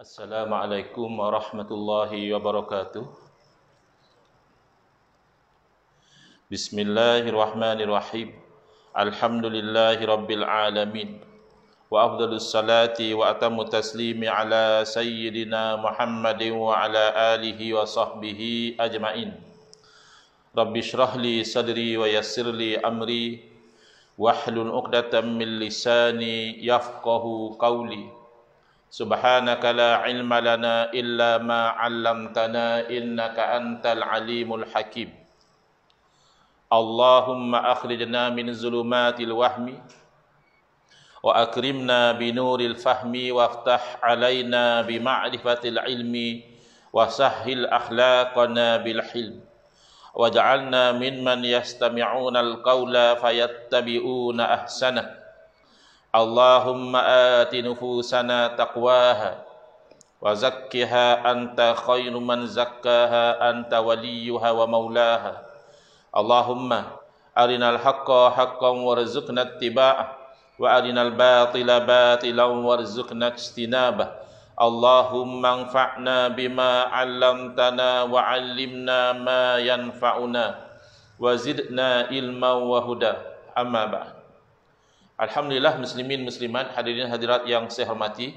Assalamualaikum warahmatullahi wabarakatuh. Bismillahirrahmanirrahim. Alhamdulillahi rabbil alamin. Wa afdalus salati wa atammu taslimi ala sayyidina Muhammadin wa ala alihi wa sahbihi ajmain. Rabbi shrah li sadri wa yassir li amri wahlul 'uqdatam min lisani yafqahu qawli. Subhanaka la ilma lana illa ma 'allamtana innaka antal alimul hakim. Allahumma akhrijna min zulumatil wahmi wa akrimna binuril fahmi waftah alaina bima'rifatil ilmi wa sahhil akhlaqana bil hilm waj'alna mimman yastami'una al-qawla fayattabi'una ahsanah. Allahumma ati nufusana taqwaha wa zakkiha anta khairu man zakkaha anta waliyuha wa maulaha. Allahumma arinal haqqa haqqan warzuqna ittiba'ah wa arinal batila batilan warzuqna ijtinabah. Allahumma anfa'na bima 'allamtana wa 'allimna ma yanfa'una wa zidna ilman wa huda. Amma ba'd. Alhamdulillah, muslimin muslimat, hadirin hadirat yang saya hormati.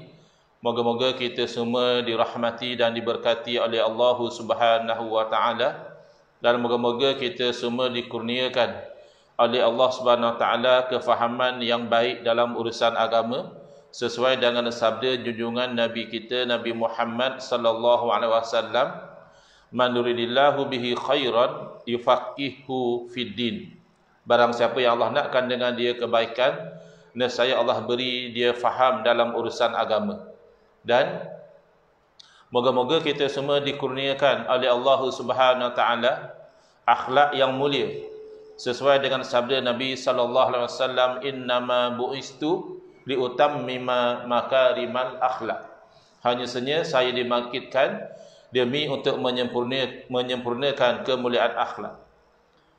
Moga-moga kita semua dirahmati dan diberkati oleh Allah Subhanahu wa taala, dan moga-moga kita semua dikurniakan oleh Allah Subhanahu wa taala kefahaman yang baik dalam urusan agama sesuai dengan sabda junjungan Nabi kita Nabi Muhammad sallallahu alaihi wasallam, man yuridillahu bihi khairan yufaqihu fid din. Barang siapa yang Allah nakkan dengan dia kebaikan, nescaya Allah beri dia faham dalam urusan agama. Dan moga-moga kita semua dikurniakan oleh Allah Subhanahu wa taala akhlak yang mulia sesuai dengan sabda Nabi sallallahu alaihi wasallam, innama bu'istu liutammima makarimal akhlak. Hanya saja saya dibangkitkan demi untuk menyempurnakan kemuliaan akhlak.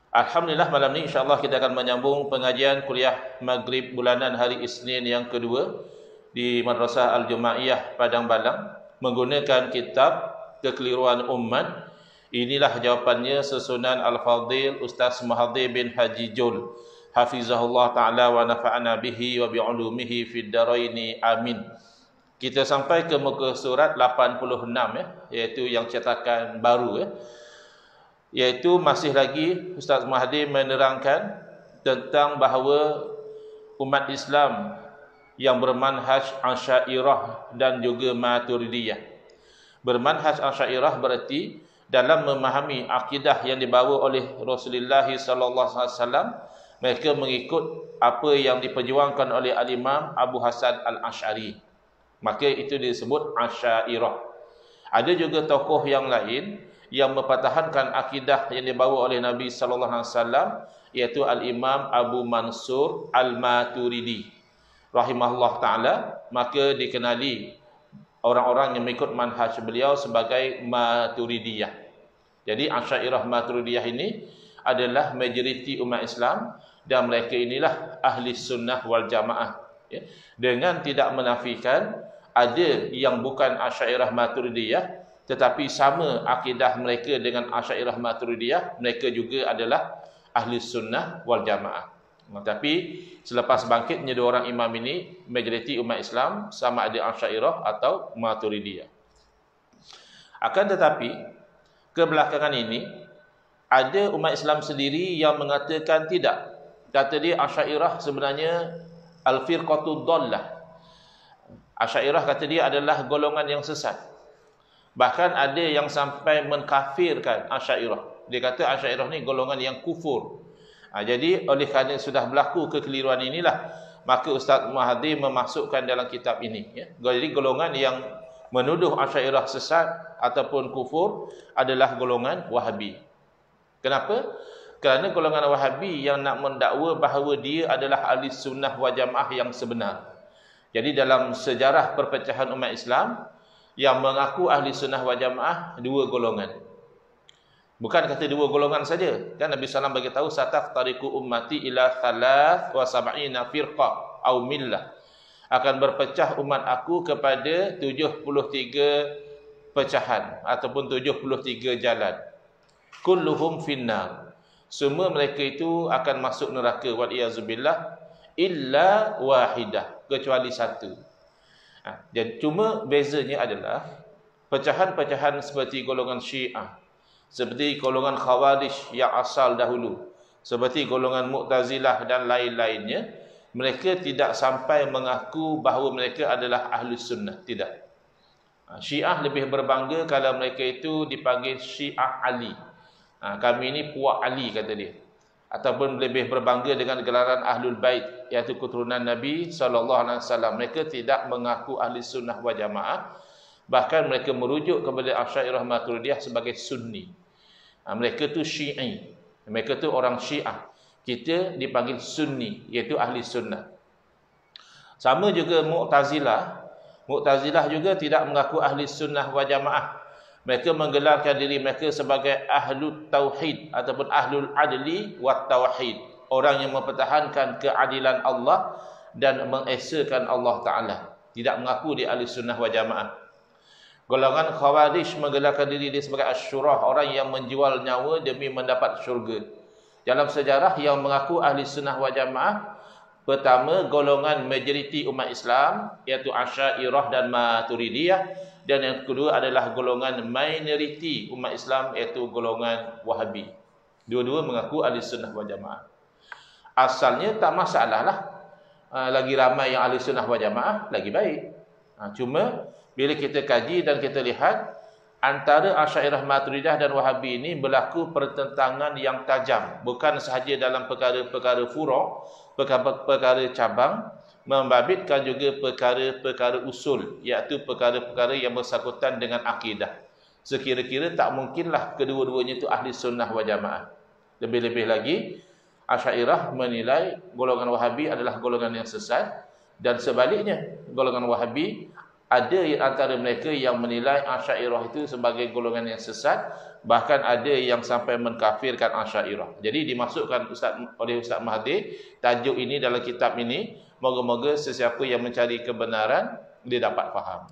Alhamdulillah, malam ni insyaAllah kita akan menyambung pengajian kuliah Maghrib bulanan hari Isnin yang kedua di Madrasah Al-Jumaiyah Padang Balang menggunakan kitab Kekeliruan Umat. Inilah jawapannya susunan Al-Fadhil Ustaz Mahathir bin Haji Jul, hafizahullah ta'ala wa nafa'ana bihi wa bi'ulumihi fid daraini amin. Kita sampai ke muka surat 86 iaitu yang cetakan baru iaitu masih lagi Ustaz Mahathir menerangkan tentang bahawa umat Islam yang bermanhaj Asy'ariyah dan juga Maturidiyah. Bermanhaj Asy'ariyah berarti dalam memahami akidah yang dibawa oleh Rasulullah sallallahu alaihi wasallam, mereka mengikut apa yang diperjuangkan oleh Al-Imam Abu Hasan Al-Asy'ari. Maka itu disebut Asy'ariyah. Ada juga tokoh yang lain yang mempertahankan akidah yang dibawa oleh Nabi sallallahu alaihi wasallam, iaitu Al-Imam Abu Mansur Al-Maturidi rahimahullah taala. Maka dikenali orang-orang yang mengikut manhaj beliau sebagai Maturidiyah. Jadi Asy'ariyah Maturidiyah ini adalah majoriti umat Islam, dan mereka inilah ahli sunnah wal jamaah, dengan tidak menafikan ada yang bukan Asy'ariyah Maturidiyah tetapi sama akidah mereka dengan Asy'ariyah Maturidiyah, mereka juga adalah ahli sunnah wal jamaah. Tapi selepas bangkitnya dua orang imam ini, majoriti umat Islam sama ada Asy'ariyah atau Maturidiyah. Akan tetapi kebelakangan ini ada umat Islam sendiri yang mengatakan tidak. Kata dia Asy'ariyah sebenarnya al-firqatud dhallah. Asy'ariyah kata dia adalah golongan yang sesat. Bahkan ada yang sampai mengkafirkan Asy'ariyah. Dia kata Asy'ariyah ni golongan yang kufur. Jadi oleh kerana sudah berlaku kekeliruan inilah, maka Ustaz Mahathir memasukkan dalam kitab ini. Jadi golongan yang menuduh Asy'ariyah sesat ataupun kufur adalah golongan Wahabi. Kenapa? Kerana golongan Wahabi yang nak mendakwa bahawa dia adalah ahli sunnah wal jamaah yang sebenar. Jadi dalam sejarah perpecahan umat Islam, yang mengaku ahli sunnah wal jamaah dua golongan. Bukan kata dua golongan saja. Kan Nabi SAW bagi tahu sataf tariku ummati ila thalath wa sab'ina firqah au millah. akan berpecah umat aku kepada 73 pecahan ataupun 73 jalan. Kulluhum finnar. Semua mereka itu akan masuk neraka wal iazubillah illa wahidah, kecuali satu. Jadi cuma bezanya adalah pecahan-pecahan seperti golongan Syiah, seperti golongan Khawarij yang asal dahulu, seperti golongan Mu'tazilah dan lain-lainnya, mereka tidak sampai mengaku bahawa mereka adalah Ahlus Sunnah, tidak. Syiah lebih berbangga kalau mereka itu dipanggil Syiah Ali. Kami ini puak Ali, kata dia. Ataupun lebih berbangga dengan gelaran Ahlul Bait, iaitu keturunan Nabi SAW. Mereka tidak mengaku Ahli Sunnah wal Jamaah. Bahkan mereka merujuk kepada Asy'ariyah Maturidiyah sebagai Sunni. Mereka tu Syi'i. Mereka tu orang Syiah. Kita dipanggil Sunni, iaitu Ahli Sunnah. Sama juga Mu'tazilah. Mu'tazilah juga tidak mengaku Ahli Sunnah wal Jamaah. Mereka menggelarkan diri mereka sebagai Ahlul Tauhid ataupun Ahlul Adli wat Tauhid. Orang yang mempertahankan keadilan Allah dan mengesakan Allah Ta'ala. Tidak mengaku dia Ahli Sunnah wal Jamaah. Golongan Khawarij menggelarkan diri dia sebagai Asyurah, orang yang menjual nyawa demi mendapat syurga. Dalam sejarah yang mengaku Ahli Sunnah wal Jamaah, pertama golongan majoriti umat Islam, iaitu Asy'ariyah dan Maturidiyah. Dan yang kedua adalah golongan minoriti umat Islam, iaitu golongan Wahabi. Dua-dua mengaku Ahli Sunnah wal Jamaah. Asalnya tak masalah lah. Lagi ramai yang Ahli Sunnah wal Jamaah, lagi baik. Cuma bila kita kaji dan kita lihat, antara Asy'ariyah Maturidiyah dan Wahabi ini berlaku pertentangan yang tajam. Bukan sahaja dalam perkara-perkara furu', perkara-perkara cabang, membabitkan juga perkara-perkara usul, iaitu perkara-perkara yang bersangkutan dengan akidah. Sekira-kira tak mungkinlah kedua-duanya itu Ahli Sunnah wal Jamaah. Lebih-lebih lagi, Asy'ariyah menilai golongan Wahabi adalah golongan yang sesat, dan sebaliknya, golongan Wahabi ada antara mereka yang menilai Asy'ariyah itu sebagai golongan yang sesat, bahkan ada yang sampai mengkafirkan Asy'ariyah. Jadi dimasukkan oleh Ustaz Mahathir tajuk ini dalam kitab ini. Moga-moga sesiapa yang mencari kebenaran, dia dapat faham.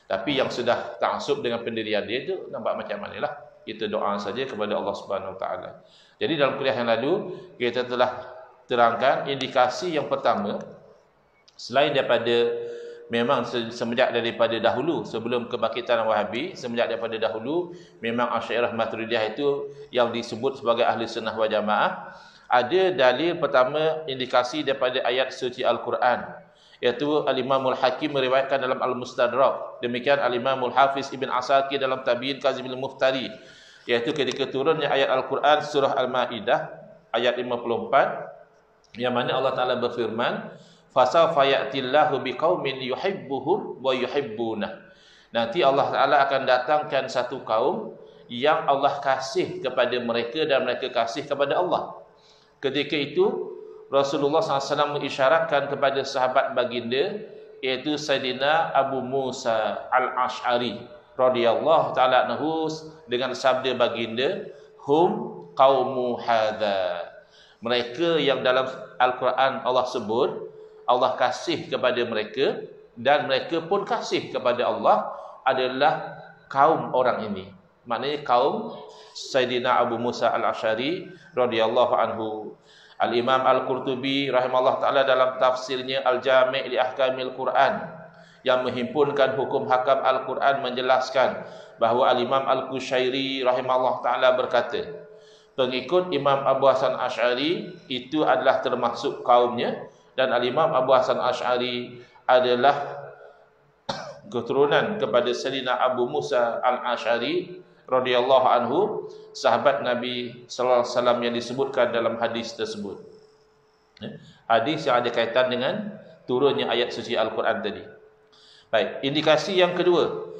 Tapi yang sudah ta'assub dengan pendirian dia itu nampak macam mana lah. Kita doa saja kepada Allah Subhanahu Wa Taala. Jadi dalam kuliah yang lalu kita telah terangkan indikasi yang pertama, selain daripada memang semenjak daripada dahulu, sebelum kebangkitan Wahabi, semenjak daripada dahulu memang Asy'ariyah Maturidiyah itu yang disebut sebagai Ahli Sunnah wal Jamaah. Ada dalil pertama, indikasi daripada ayat suci Al-Quran, iaitu Al-Imamul Hakim meriwayatkan dalam Al-Mustadrak. Demikian Al-Imamul Hafiz Ibn Asakir dalam Tabi'in Kazimil Muftari, iaitu ketika turunnya ayat Al-Quran surah Al-Ma'idah ayat 54, yang mana Allah Ta'ala berfirman, fasawfa ya'tillahu biqaumin yuhibbuhum wa yuhibbunah. Nanti Allah Ta'ala akan datangkan satu kaum yang Allah kasih kepada mereka dan mereka kasih kepada Allah. Ketika itu Rasulullah SAW mengisyaratkan kepada sahabat baginda, iaitu Sayyidina Abu Musa Al-Ash'ari radhiyallahu ta'ala anhu, dengan sabda baginda, hum qaumu hadza. Mereka yang dalam Al-Quran Allah sebut Allah kasih kepada mereka dan mereka pun kasih kepada Allah adalah kaum orang ini. Maknanya kaum Sayyidina Abu Musa Al-Ash'ari radhiyallahu anhu. Al-Imam Al-Qurtubi rahimahullah ta'ala dalam tafsirnya Al-Jami' li Ahkamil Quran, yang menghimpunkan hukum hakam Al-Quran, menjelaskan bahawa Al-Imam Al-Qushairi rahimahullah ta'ala berkata, pengikut Imam Abu Hasan Ash'ari itu adalah termasuk kaumnya, dan Al-Imam Abu Hasan Ash'ari adalah keturunan kepada Sayyidina Abu Musa Al-Ash'ari radhiyallahu anhu, sahabat Nabi sallallahu alaihi wasallam yang disebutkan dalam hadis tersebut. Hadis yang ada kaitan dengan turunnya ayat suci Al-Quran tadi. Baik, indikasi yang kedua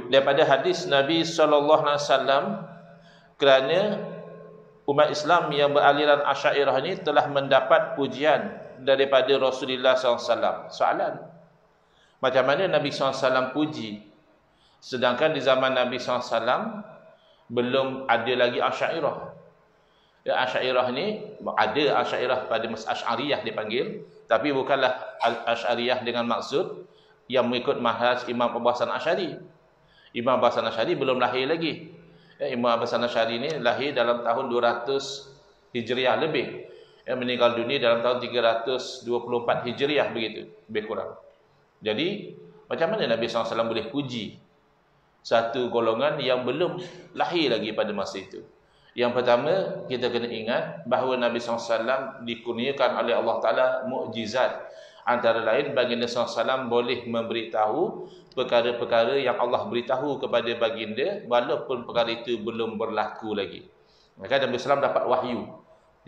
daripada hadis Nabi sallallahu alaihi wasallam, kerana umat Islam yang beraliran Asy'ariyah ini telah mendapat pujian daripada Rasulullah SAW. Soalan, macam mana Nabi SAW puji, sedangkan di zaman Nabi SAW belum ada lagi Asy'ariyah. Ya, Asy'ariyah ni ada Asy'ariyah pada masa Asy'ariyah dipanggil, Tapi bukanlah Asy'ariyah dengan maksud yang mengikut manhaj Imam Abu Hasan Asy'ari. Imam Abu Hasan Asy'ari belum lahir lagi. Imam Abu Hasan Asy'ari ini lahir dalam tahun 200 Hijriah lebih. Meninggal dunia dalam tahun 324 Hijriah begitu, lebih kurang. Jadi, macam mana Nabi SAW boleh puji satu golongan yang belum lahir lagi pada masa itu? Yang pertama, kita kena ingat bahawa Nabi SAW dikurniakan oleh Allah Ta'ala mukjizat. Antara lain, baginda SAW boleh memberitahu perkara-perkara yang Allah beritahu kepada baginda walaupun perkara itu belum berlaku lagi. Maka Nabi SAW dapat wahyu.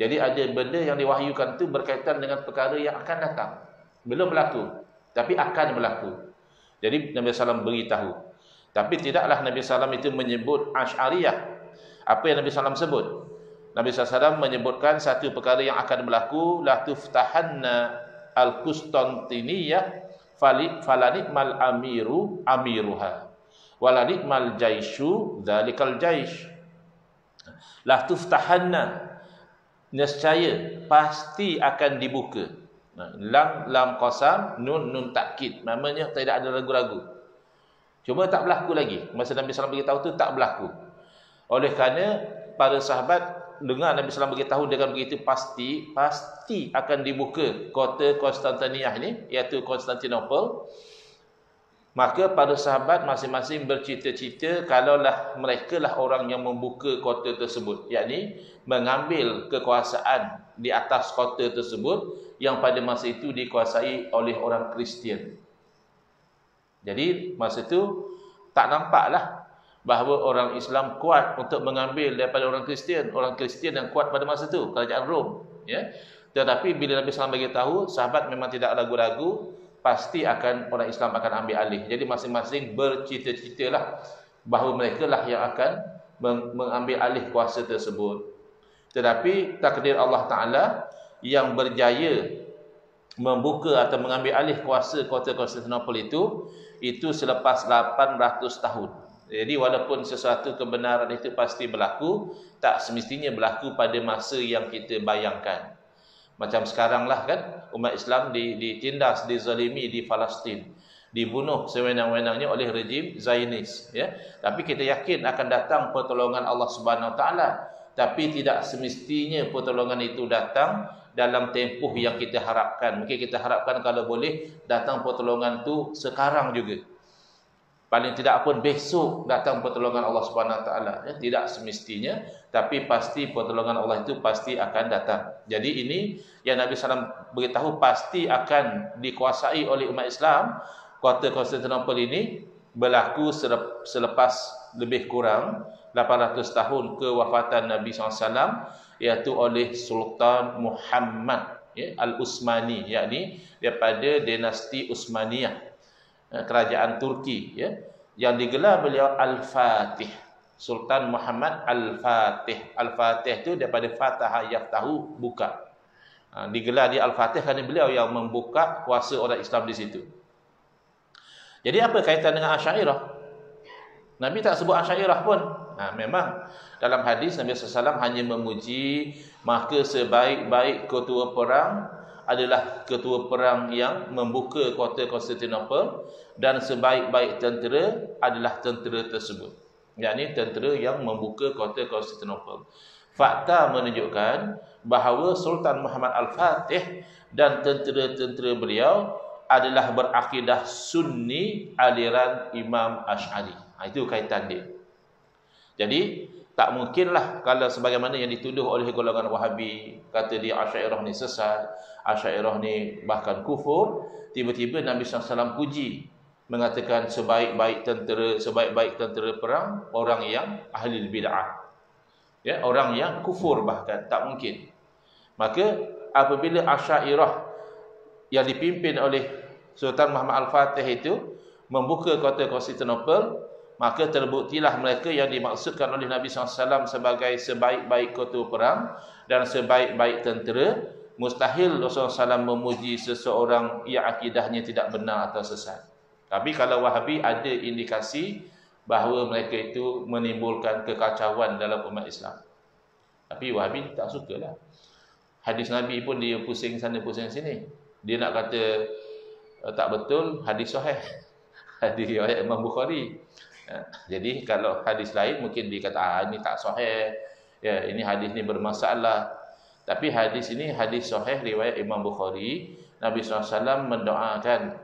Jadi ada benda yang diwahyukan itu berkaitan dengan perkara yang akan datang. Belum berlaku, tapi akan berlaku. Jadi Nabi SAW beritahu. Tapi tidaklah Nabi SAW itu menyebut Asy'ariyah. Apa yang Nabi SAW sebut? Nabi SAW menyebutkan satu perkara yang akan berlaku, la tuftahanna al-Qustantiniyah falanitmal amiruha walanitmal jaishu dzalikal jaish. La tuftahanna, nescaya pasti akan dibuka. Lam qasam, nun takkid, maknanya tidak ada ragu-ragu. Cuma tak berlaku lagi. Masa Nabi SAW beritahu tu tak berlaku. Oleh kerana para sahabat dengar Nabi SAW beritahu dengan begitu pasti akan dibuka kota Konstantiniyah ini, iaitu Konstantinopel. Maka para sahabat masing-masing bercita-cita kalaulah mereka lah orang yang membuka kota tersebut, yakni mengambil kekuasaan di atas kota tersebut yang pada masa itu dikuasai oleh orang Kristian. Jadi masa itu tak nampaklah bahawa orang Islam kuat untuk mengambil daripada orang Kristian. Orang Kristian yang kuat pada masa itu, kerajaan Rom, ya. Tetapi bila Nabi SAW beritahu, sahabat memang tidak ragu-ragu, pasti akan orang Islam akan ambil alih. Jadi masing-masing bercita-citalah bahawa mereka lah yang akan mengambil alih kuasa tersebut. Tetapi takdir Allah Ta'ala yang berjaya membuka atau mengambil alih kuasa kota Konstantinopel itu selepas 800 tahun. Jadi walaupun sesuatu kebenaran itu pasti berlaku, tak semestinya berlaku pada masa yang kita bayangkan. Macam sekarang lah kan, umat Islam ditindas, dizalimi di Palestin, dibunuh sewenang-wenangnya oleh rejim Zionis, ya. Tapi kita yakin akan datang pertolongan Allah Subhanahu Wa Taala. Tapi tidak semestinya pertolongan itu datang dalam tempoh yang kita harapkan. Mungkin kita harapkan kalau boleh datang pertolongan itu sekarang juga. Paling tidak pun besok datang pertolongan Allah Subhanahu Wa Taala. Ya, tidak semestinya, tapi pasti pertolongan Allah itu pasti akan datang. Jadi ini yang Nabi SAW beritahu pasti akan dikuasai oleh umat Islam. Kota Konstantinopel ini berlaku selepas lebih kurang 800 tahun kewafatan Nabi SAW, iaitu oleh Sultan Muhammad, ya, Al-Utsmani, yakni daripada dinasti Utsmaniyah, kerajaan Turki, ya, yang digelar beliau Al-Fatih. Sultan Muhammad Al-Fatih. Al-Fatih itu daripada Fataha yaftahu, buka. Digelar di Al-Fatih kerana beliau yang membuka kuasa orang Islam di situ. Jadi apa kaitan dengan Asy'ariyah? Nabi tak sebut Asy'ariyah pun. Memang dalam hadis Nabi SAW hanya memuji, maka sebaik-baik ketua perang adalah ketua perang yang membuka kota Konstantinopel, dan sebaik-baik tentera adalah tentera tersebut, yakni tentera yang membuka kota Konstantinopel. Fakta menunjukkan bahawa Sultan Muhammad Al-Fatih dan tentera-tentera beliau adalah berakidah Sunni aliran Imam Asy'ari. Itu kaitan dia. Jadi tak mungkinlah kalau sebagaimana yang dituduh oleh golongan Wahabi, kata dia Asy'ariyah ni sesat, Asy'ariyah ni bahkan kufur, tiba-tiba Nabi SAW puji, mengatakan sebaik-baik tentera perang orang yang ahli bid'ah, ya, orang yang kufur, bahkan tak mungkin. Maka apabila Asy'ariyah yang dipimpin oleh Sultan Muhammad Al-Fatih itu membuka kota Konstantinopel, maka terbuktilah mereka yang dimaksudkan oleh Nabi SAW sebagai sebaik-baik ketua perang dan sebaik-baik tentera. Mustahil Rasulullah SAW memuji seseorang yang akidahnya tidak benar atau sesat. Tapi kalau Wahabi ada indikasi bahawa mereka itu menimbulkan kekacauan dalam umat Islam. Tapi Wahabi tak sukalah. Hadis Nabi pun dia pusing sana pusing sini. Dia nak kata tak betul, hadis sahih. Hadis riwayat Imam Bukhari. Jadi kalau hadis lain mungkin dikata ini tak sahih. Ya, ini hadis ni bermasalah. Tapi hadis ini hadis sahih riwayat Imam Bukhari. Nabi SAW mendoakan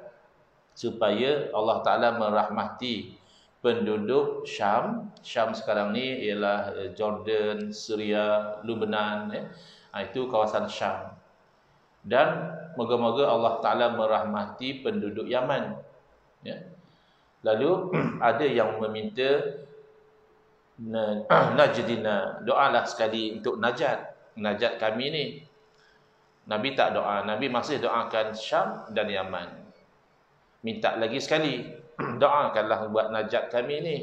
supaya Allah Ta'ala merahmati penduduk Syam. Syam sekarang ni ialah Jordan, Syria, Lebanon. Itu kawasan Syam. Dan moga-moga Allah Ta'ala merahmati penduduk Yaman. Ya. Lalu ada yang meminta Najdina, doalah sekali untuk najat kami ni. Nabi tak doa, Nabi masih doakan Syam dan Yaman. Minta lagi sekali, doakanlah buat najat kami ni.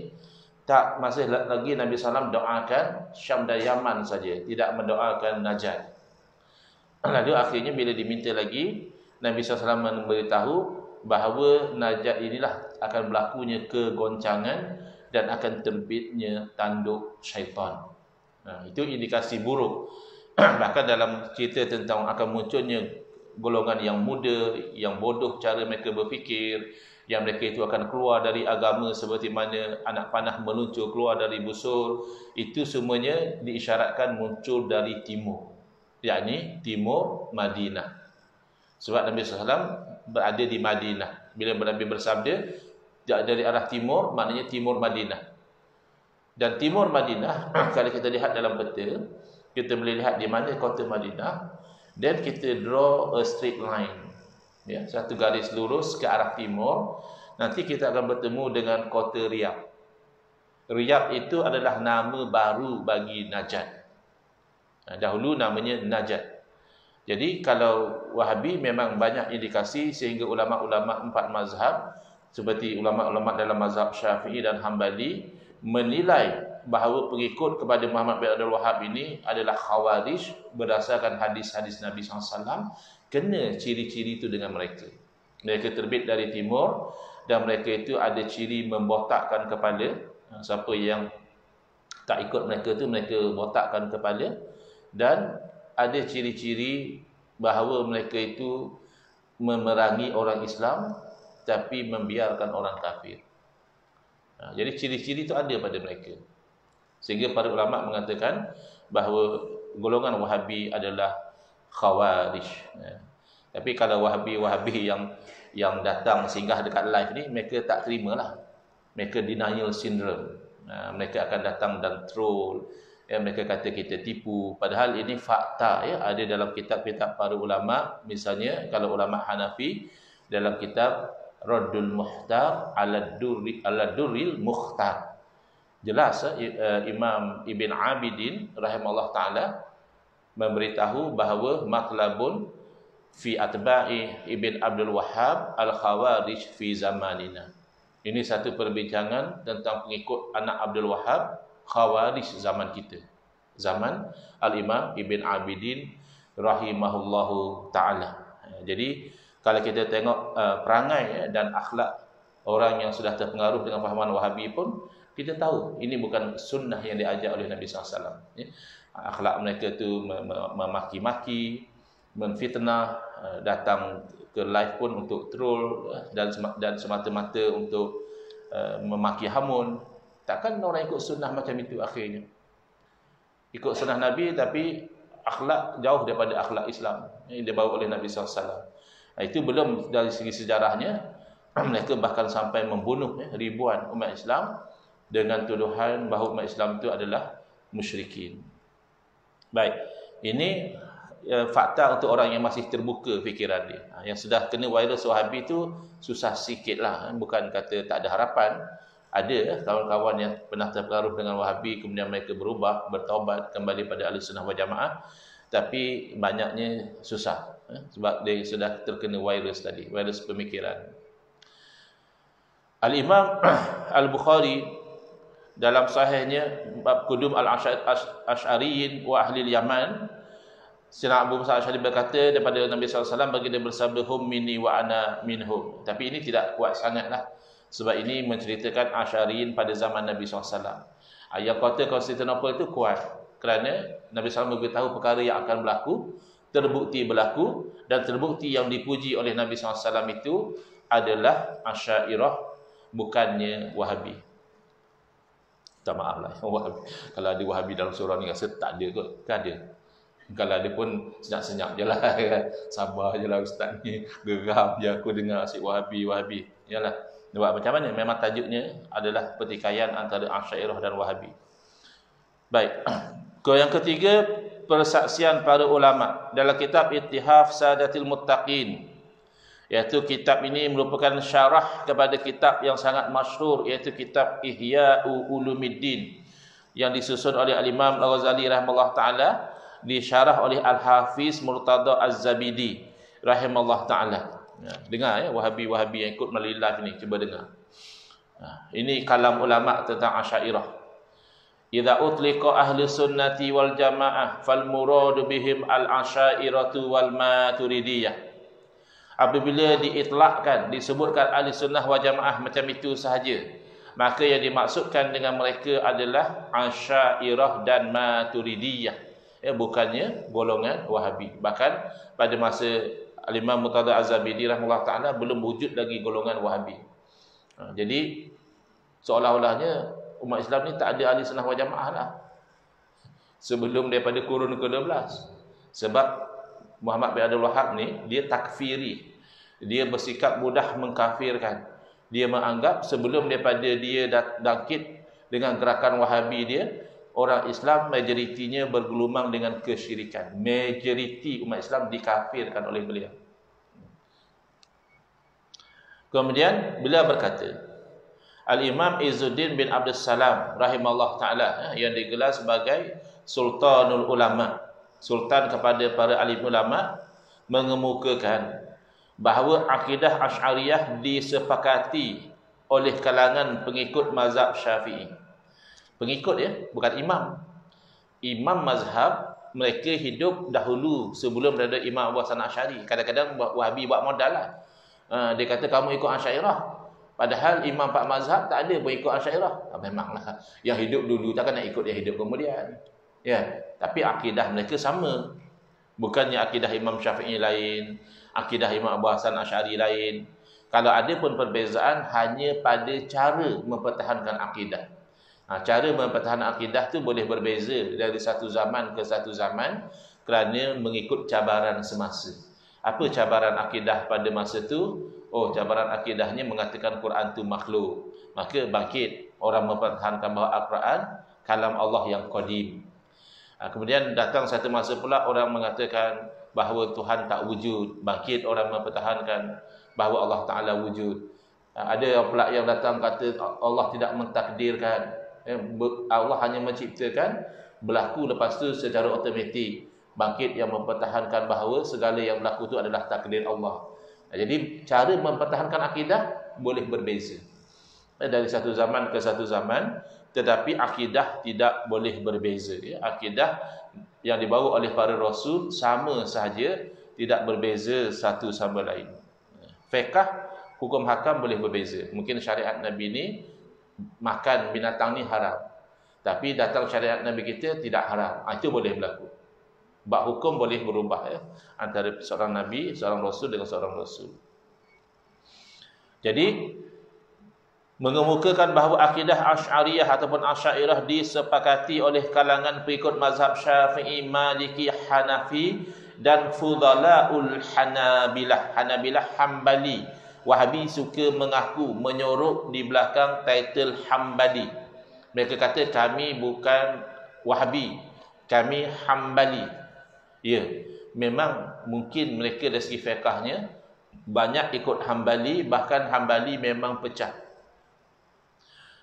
Tak, masih lagi Nabi SAW doakan Syam dan Yaman saja, tidak mendoakan najat. Lalu akhirnya bila diminta lagi, Nabi SAW memberitahu bahawa najat inilah akan berlakunya kegoncangan dan akan terbitnya tanduk syaitan. Itu indikasi buruk. Bahkan dalam cerita tentang akan munculnya golongan yang muda, yang bodoh cara mereka berfikir, yang mereka itu akan keluar dari agama seperti mana anak panah meluncur keluar dari busur, itu semuanya diisyaratkan muncul dari timur, yakni timur Madinah. Sebab Nabi SAW berada di Madinah. Bila Nabi bersabda dari arah timur, maknanya timur Madinah. Dan timur Madinah, kalau kita lihat dalam peta, kita boleh lihat di mana kota Madinah, dan kita draw a straight line, ya, satu garis lurus ke arah timur. Nanti kita akan bertemu dengan kota Riyadh. Riyadh itu adalah nama baru bagi Najd. Dahulu namanya Najd. Jadi kalau Wahabi memang banyak indikasi sehingga ulama-ulama empat mazhab seperti ulama-ulama dalam mazhab Syafi'i dan Hambali menilai bahawa pengikut kepada Muhammad bin Abdul Wahhab ini adalah Khawarij berdasarkan hadis-hadis Nabi SAW. Kena ciri-ciri itu dengan mereka. Mereka terbit dari timur dan mereka itu ada ciri membotakkan kepala. Siapa yang tak ikut mereka itu, mereka botakkan kepala. Dan ada ciri-ciri bahawa mereka itu memerangi orang Islam tapi membiarkan orang kafir. Jadi ciri-ciri itu ada pada mereka. Sehingga para ulama mengatakan bahawa golongan Wahabi adalah Khawarij. Tapi kalau Wahabi yang datang singgah dekat live ni, mereka tak terimalah. Mereka denial syndrome. Mereka akan datang dan troll. Mereka kata kita tipu. Padahal ini fakta, ya, ada dalam kitab-kitab para ulama. Misalnya kalau ulama Hanafi dalam kitab Raddul Muhtar ala Durril Mukhtar, jelas Imam Ibn Abidin rahimahullah ta'ala memberitahu bahawa matlabun fi atba'i Ibn Abdul Wahhab al-Khawarij fi zamanina. Ini satu perbincangan tentang pengikut anak Abdul Wahhab Khawarij zaman kita, zaman Al-Imam Ibn Abidin rahimahullahu ta'ala. Jadi kalau kita tengok perangai dan akhlak orang yang sudah terpengaruh dengan fahaman Wahabi pun, kita tahu ini bukan sunnah yang diajar oleh Nabi SAW. Akhlak mereka itu memaki-maki, menfitnah, datang ke live pun untuk troll dan semata-mata untuk memaki hamun. Takkan orang ikut sunnah macam itu akhirnya. Ikut sunnah Nabi tapi akhlak jauh daripada akhlak Islam yang dibawa oleh Nabi SAW. Itu belum dari segi sejarahnya, mereka bahkan sampai membunuh ribuan umat Islam dengan tuduhan bahawa umat Islam itu adalah musyrikin. Baik, ini fakta untuk orang yang masih terbuka fikiran dia. Yang sudah kena virus Wahabi itu susah sikit lah. Bukan kata tak ada harapan. Ada kawan-kawan yang pernah terpengaruh dengan Wahabi, kemudian mereka berubah, bertaubat, kembali pada Ahlussunnah wal Jamaah. Tapi banyaknya susah, sebab dia sudah terkena virus tadi, virus pemikiran. Al-Imam Al-Bukhari dalam sahihnya bab Qudum Al-Asy'ariyin wa Ahli Yaman, Sayyidina Abu Musa Al-Asy'ari berkata daripada Nabi SAW, baginda bersabda, hum minni wa ana minhum. Tapi ini tidak kuat sangatlah, sebab ini menceritakan Asy'ariyin pada zaman Nabi SAW. Ayat kota Konstantinopel itu kuat kerana Nabi SAW memberitahu perkara yang akan berlaku terbukti berlaku dan terbukti yang dipuji oleh Nabi SAW itu adalah Asy'ariyah, bukannya Wahabi. Tak maaf lah, Wahabi. Kalau ada Wahabi dalam surah ni rasa tak ada kot, kan ada. Kalau ada pun senyap-senyap je lah. Sabar je lah ustaz ni, geram je aku dengar asyik Wahabi. Yalah. Sebab macam mana? Memang tajuknya adalah pertikaian antara Asy'ariyah dan Wahabi. Baik. Yang ketiga, persaksian para ulama dalam kitab Ittihaf Sadatil Muttaqin, iaitu kitab ini merupakan syarah kepada kitab yang sangat masyhur, iaitu kitab Ihya'u Ulumuddin yang disusun oleh Al-Imam Al-Ghazali rahimahullah taala, disyarah oleh Al-Hafiz Murtada Az-Zabidi rahimahullah taala. Dengar ya, Wahabi yang ikut melalui live ni, cuba dengar. Ini kalam ulama tentang Asy'ariyah. Idza utliqa ahli sunnati wal jamaah fal muradu bihim al asy'ariyatu wal maturidiyah. Apabila diitlakkan, disebutkan ahli sunnah wal jamaah macam itu sahaja, maka yang dimaksudkan dengan mereka adalah Asy'ariyah dan Maturidiyah, bukannya golongan Wahabi. Bahkan pada masa Al-Imam Murtada Az-Zabidi rahimahullah taala belum wujud lagi golongan Wahabi. Jadi seolah-olahnya umat Islam ni tak ada ahli sunnah wal jamaah lah sebelum daripada kurun ke-12. Sebab Muhammad bin Abdul Wahhab ni dia takfiri, dia bersikap mudah mengkafirkan. Dia menganggap sebelum daripada dia bangkit dengan gerakan Wahabi dia, orang Islam majoritinya bergelumang dengan kesyirikan. Majoriti umat Islam dikafirkan oleh beliau. Kemudian beliau berkata, Al-Imam Izzuddin bin Abdul Salam rahimahullah ta'ala, yang digelar sebagai Sultanul Ulama, sultan kepada para alim ulama, mengemukakan bahawa akidah Asy'ariyah disepakati oleh kalangan pengikut mazhab Syafi'i. Pengikut ya, bukan imam. Imam mazhab mereka hidup dahulu sebelum ada Imam Abu Hasan Asy'ari. Kadang-kadang Wahabi buat modal lah. Dia kata kamu ikut Asy'ariyah. Padahal imam pak mazhab tak ada pun ikut Asy'ariyah. Memanglah yang hidup dulu takkan nak ikut yang hidup kemudian. Ya, tapi akidah mereka sama. Bukannya akidah Imam Syafi'i lain, akidah Imam Abu Hasan Asy'ari lain. Kalau ada pun perbezaan hanya pada cara mempertahankan akidah. Cara mempertahankan akidah tu boleh berbeza dari satu zaman ke satu zaman kerana mengikut cabaran semasa. Apa cabaran akidah pada masa tu? Cabaran akidahnya mengatakan Quran tu makhluk. Maka bangkit orang mempertahankan bahawa Al-Quran kalam Allah yang qadim. Kemudian datang satu masa pula orang mengatakan bahawa Tuhan tak wujud. Bangkit orang mempertahankan bahawa Allah Ta'ala wujud. Ada pula yang datang kata Allah tidak mentakdirkan. Allah hanya menciptakan, berlaku lepas tu secara automatik. Bangkit yang mempertahankan bahawa segala yang berlaku itu adalah takdir Allah. Jadi cara mempertahankan akidah boleh berbeza dari satu zaman ke satu zaman, tetapi akidah tidak boleh berbeza. Akidah yang dibawa oleh para rasul sama sahaja, tidak berbeza satu sama lain. Fiqh, hukum hakam boleh berbeza. Mungkin syariat Nabi ni makan binatang ni haram, tapi datang syariat Nabi kita tidak haram. Itu boleh berlaku. Bab hukum boleh berubah antara seorang Nabi, seorang Rasul dengan seorang Rasul. Jadi mengemukakan bahawa akidah Asy'ariyah ataupun Asy'ariyah disepakati oleh kalangan pengikut mazhab Syafi'i, Maliki, Hanafi dan Fudalaul Hanabilah. Hanabilah Hambali. Wahabi suka mengaku menyorok di belakang title Hambali. Mereka kata kami bukan Wahabi, kami Hambali. Ya, memang mungkin mereka dari segi fiqahnya banyak ikut Hambali, bahkan Hambali memang pecah.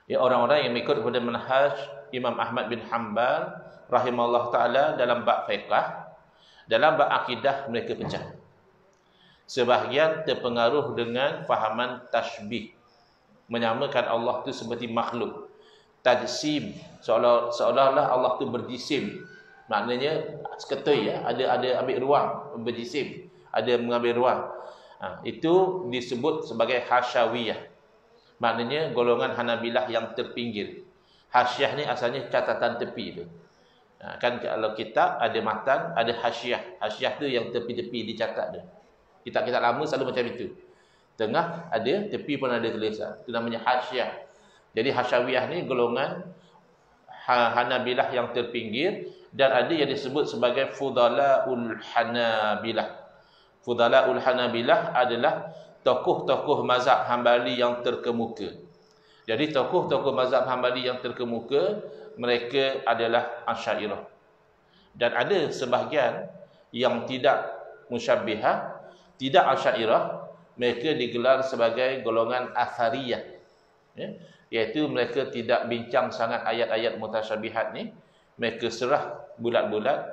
Ya, orang-orang yang mengikut kepada manhaj Imam Ahmad bin Hanbal rahimahullah taala dalam bab fiqh, dalam bab akidah mereka pecah. Sebahagian terpengaruh dengan fahaman tashbih, menyamakan Allah tu seperti makhluk. Tajsim, seolah-olah Allah tu berjisim. Maknanya seketui ada ambil ruang berjisim, ada mengambil ruang. Itu disebut sebagai hasyawiyah. Maknanya golongan Hanabilah yang terpinggir. Hasyah ni asalnya catatan tepi tu. Kan kalau kitab ada matan, ada hasyiah. Hasyiah tu yang tepi-tepi dicatat dia. Kitab-kitab lama selalu macam itu. Tengah ada, tepi pun ada tulisan. Itu namanya hasyiah. Jadi hasyawiyah ni golongan Hanabilah yang terpinggir, dan ada yang disebut sebagai Fudalaul Hanabilah. Fudalaul Hanabilah adalah tokoh-tokoh mazhab Hambali yang terkemuka. Jadi tokoh-tokoh mazhab Hambali yang terkemuka, mereka adalah Asy'ariyah. Dan ada sebahagian yang tidak musyabbihah, tidak Asy'ariyah, mereka digelar sebagai golongan Athariyah. Iaitu mereka tidak bincang sangat ayat-ayat mutasyabihat ni, mereka serah bulat-bulat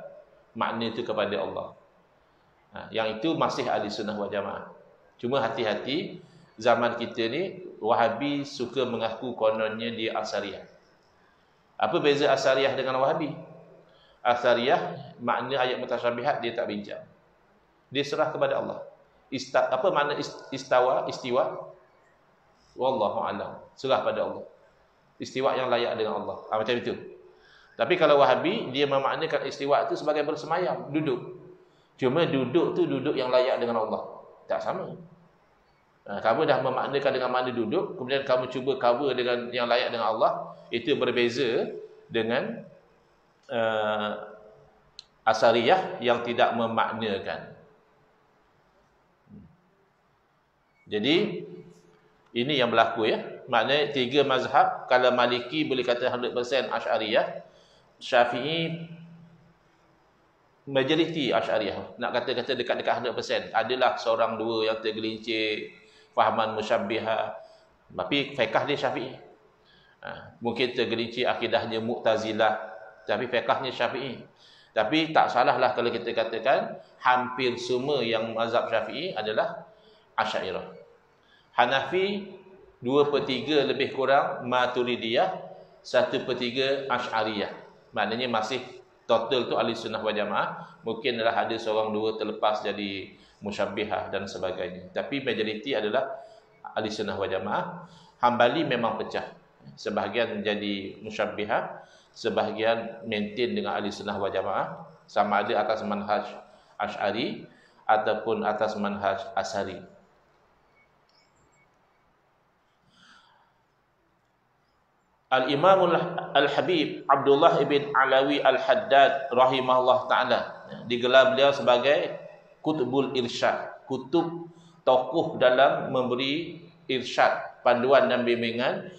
makna itu kepada Allah. Yang itu masih ahli sunnah wal jamaah. Cuma hati-hati, zaman kita ni Wahabi suka mengaku kononnya dia Asariyah. Apa beza Asariyah dengan Wahabi? Asariyah makna ayat mutasyabihat dia tak bincang. Dia serah kepada Allah. Apa makna istiwa? Wallahu a'lam. Serah pada Allah. Istiwa yang layak dengan Allah. Macam itu. Tapi kalau Wahabi, dia memaknakan istiwa itu sebagai bersemayam, duduk. Cuma duduk tu duduk yang layak dengan Allah. Tak sama. Kamu dah memaknakan dengan makna duduk, kemudian kamu cuba cover dengan yang layak dengan Allah, itu berbeza dengan Asariyah yang tidak memaknakan. Jadi ini yang berlaku ya. Maknanya tiga mazhab, kalau Maliki boleh kata 100% Asy'ariyah, Syafi'i majoriti Asy'ariyah. Nak kata-kata dekat-dekat 100%. Adalah seorang dua yang tergelincir fahaman musyabbihah, tapi fiqh dia Syafi'i. Mungkin tergelincir akidahnya Mu'tazilah, tapi fiqhnya Syafi'i. Tapi tak salahlah kalau kita katakan hampir semua yang mazhab Syafi'i adalah Asy'ariyah. Hanafi 2/3 lebih kurang Maturidiyah, 1/3 Asy'ariyah. Maknanya masih total tu ahli sunnah wal jamaah. Mungkin adalah ada seorang dua terlepas jadi musyabbihah dan sebagainya. Tapi majoriti adalah ahli sunnah wal jamaah. Hambali memang pecah. Sebahagian jadi musyabbihah, sebahagian maintain dengan ahli sunnah wal jamaah, sama ada atas manhaj Asy'ari ataupun atas manhaj Asari. Al-Imam Al-Habib Abdullah ibn Alawi Al-Haddad rahimahullah ta'ala, digelar beliau sebagai Kutubul Irsyad, kutub tokoh dalam memberi irsyad, panduan dan bimbingan.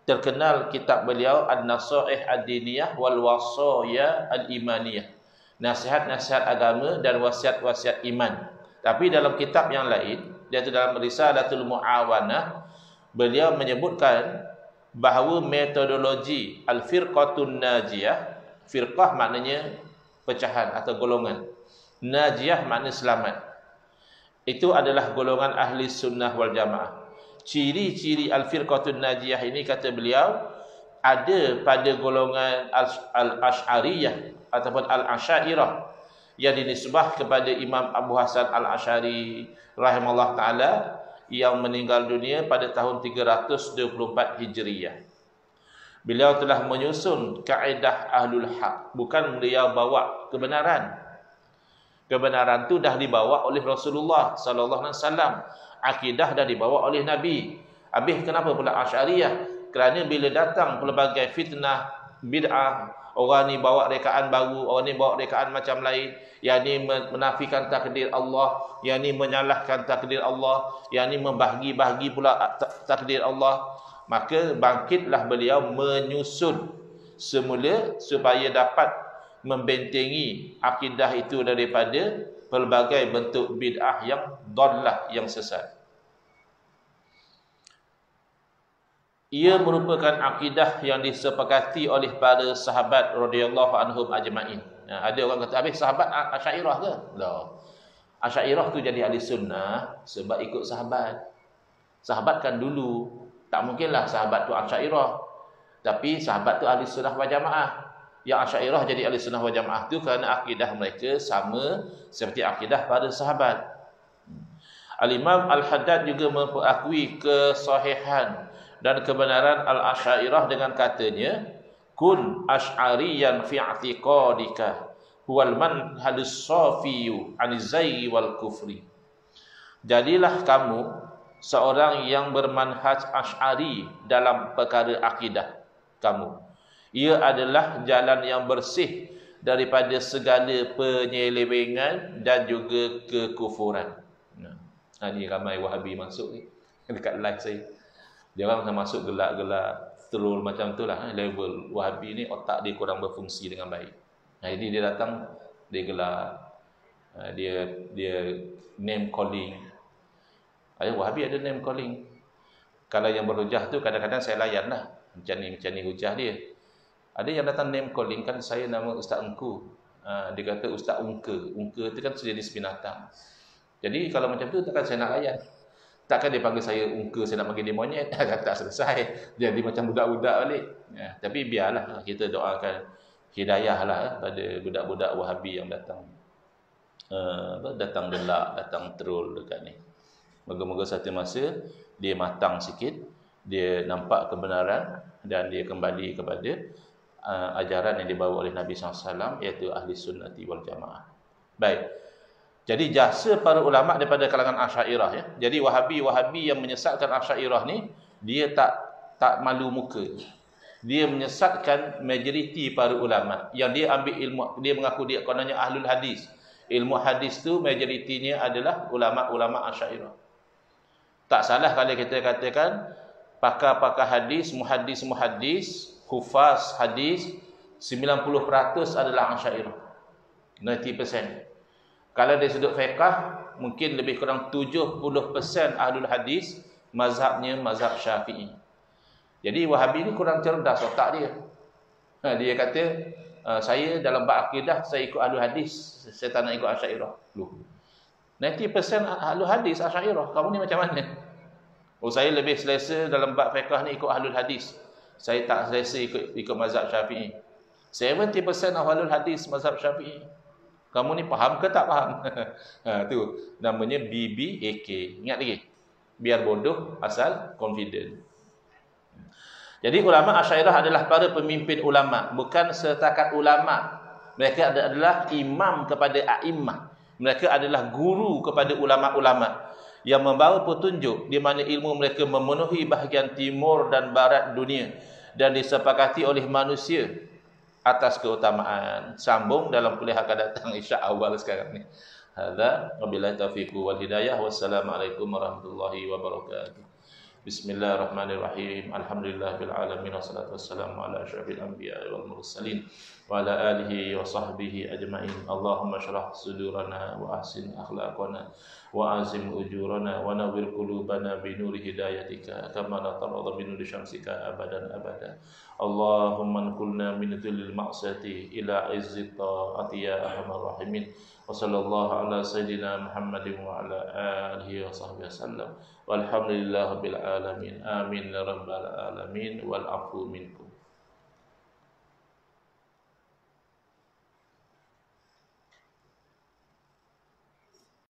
Terkenal kitab beliau An-Nasaih Ad-Diniyah wal Wasaya Al-Imaniyah, nasihat-nasihat agama dan wasiat-wasiat iman. Tapi dalam kitab yang lain, iaitu dalam Risalatul Mu'awanah, beliau menyebutkan bahawa metodologi Al-Firqatun Najiyah, firqah maknanya pecahan atau golongan, Najiyah makna selamat, itu adalah golongan ahli sunnah wal jamaah. Ciri-ciri Al-Firqatun Najiyah ini, kata beliau, ada pada golongan Al-Asy'ariyah ataupun Al-Asy'ariyah yang dinisbah kepada Imam Abu Hasan Al-Asy'ari rahimahullah ta'ala, yang meninggal dunia pada tahun 324 Hijriyah. Beliau telah menyusun kaedah Ahlul Haq. Bukan beliau bawa kebenaran. Kebenaran tu dah dibawa oleh Rasulullah sallallahu alaihi wasallam. Akidah dah dibawa oleh Nabi. Habis kenapa pula Asy'ariyah? Kerana bila datang pelbagai fitnah, bid'ah, orang ni bawa rekaan baru, orang ni bawa rekaan macam lain, yang ni menafikan takdir Allah, yang ni menyalahkan takdir Allah, yang ni membahagi-bahagi pula takdir Allah. Maka bangkitlah beliau menyusun semula supaya dapat membentengi akidah itu daripada pelbagai bentuk bid'ah yang dhallah, yang sesat. Ia merupakan akidah yang disepakati oleh para sahabat radhiyallahu anhum ajma'in. Ada orang kata, habis sahabat Asy'ariyah ke? Tak. Asy'ariyah tu jadi ahli sunnah sebab ikut sahabat. Sahabat kan dulu, tak mungkinlah sahabat tu Asy'ariyah. Tapi sahabat tu ahli sunnah wal jamaah. Yang Asy'ariyah jadi ahli sunnah wal jamaah tu kerana akidah mereka sama seperti akidah para sahabat. Al-Imam Al-Haddad juga mengakui kesahihan dan kebenaran Al-Asy'ariyah dengan katanya, kun asy'ariyan fi i'tiqadika huwal manhajus safiyu anizai wal kufri. Jadilah kamu seorang yang bermanhaj asy'ari dalam perkara akidah kamu. Ia adalah jalan yang bersih daripada segala penyelewengan dan juga kekufuran. Ini ramai Wahabi masuk ni dekat live saya. Dia orang masuk gelak-gelak troll macam tu lah. Level Wahabi ni otak dia kurang berfungsi dengan baik. Jadi dia datang, dia gelak, dia name calling. Wahabi ada name calling. Kalau yang berhujah tu kadang-kadang saya layan lah. Macam ni hujah dia. Ada yang datang name calling, kan saya nama Ustaz Engku. Dia kata Ustaz Ungka. Ungka tu kan sejenis binatang. Jadi kalau macam tu takkan saya nak layan. Takkan dia panggil saya Ungka, saya nak panggil dia monyet. Tak selesai. Jadi macam budak-budak balik. Tapi biarlah kita doakan hidayah lah pada budak-budak Wahabi yang datang. Datang gelak, datang troll dekat ni. Moga-moga satu masa dia matang sikit, dia nampak kebenaran dan dia kembali kepada ajaran yang dibawa oleh Nabi SAW, iaitu ahli sunnati wal jamaah. Baik. Jadi jasa para ulama daripada kalangan Asy'ariyah ya. Jadi Wahabi yang menyesatkan Asy'ariyah ni, dia tak malu muka. Dia menyesatkan majoriti para ulama yang dia ambil ilmu, dia mengaku dia kononnya ahlul hadis. Ilmu hadis tu majoritinya adalah ulama-ulama Asy'ariyah. Tak salah kalau kita katakan pakar-pakar hadis, muhaddis, hufaz hadis 90% adalah Asy'ariyah. 90%. Kalau dari sudut fiqh mungkin lebih kurang 70% ahlul hadis mazhabnya mazhab Syafi'i. Jadi Wahabi ni kurang cerdas otak dia. Dia kata saya dalam bab akidah saya ikut ahlul hadis, saya tak nak ikut Asy'ariyah. 90% ahlul hadis Asy'ariyah. Kamu ni macam mana? Saya lebih selesa dalam bab fiqh ni ikut ahlul hadis. Saya tak selesa ikut mazhab Syafi'i. 70% ahlul hadis mazhab Syafi'i. Kamu ni faham ke tak faham? Tu namanya BBAK. Ingat lagi. Biar bodoh asal confident. Jadi ulama Asy'ariyah adalah para pemimpin ulama, bukan setakat ulama. Mereka adalah imam kepada a'immah. Mereka adalah guru kepada ulama-ulama yang membawa petunjuk di mana ilmu mereka memenuhi bahagian timur dan barat dunia dan disepakati oleh manusia atas keutamaan. Sambung dalam kuliah akan datang insya awal sekarang ni. Hadza wabillahi taufiq wal hidayah. Wassalamualaikum warahmatullahi wabarakatuh. Bismillahirrahmanirrahim. Alhamdulillahil alamin wassalatu wassalamu ala asyrafil anbiya'i wal mursalin wa ala alihi wa sahbihi ajmain. Allahumma shrah sudurana wa ahsin akhlaqana wa azim ujurana wa nawwir qulubana bi nuri hidayatika kama natarada bi nuri syamsika abadan abada. Allahumma nqulna min dhillil ma'siyati ila izzi ta'ati ya arhamar rahimin. Wa sallallahu ala sayyidina Muhammadin wa ala alihi wa sahbihi wasallam. Walhamdulillahi rabbil alamin. Amin ya rabbal alamin wal afu minkum.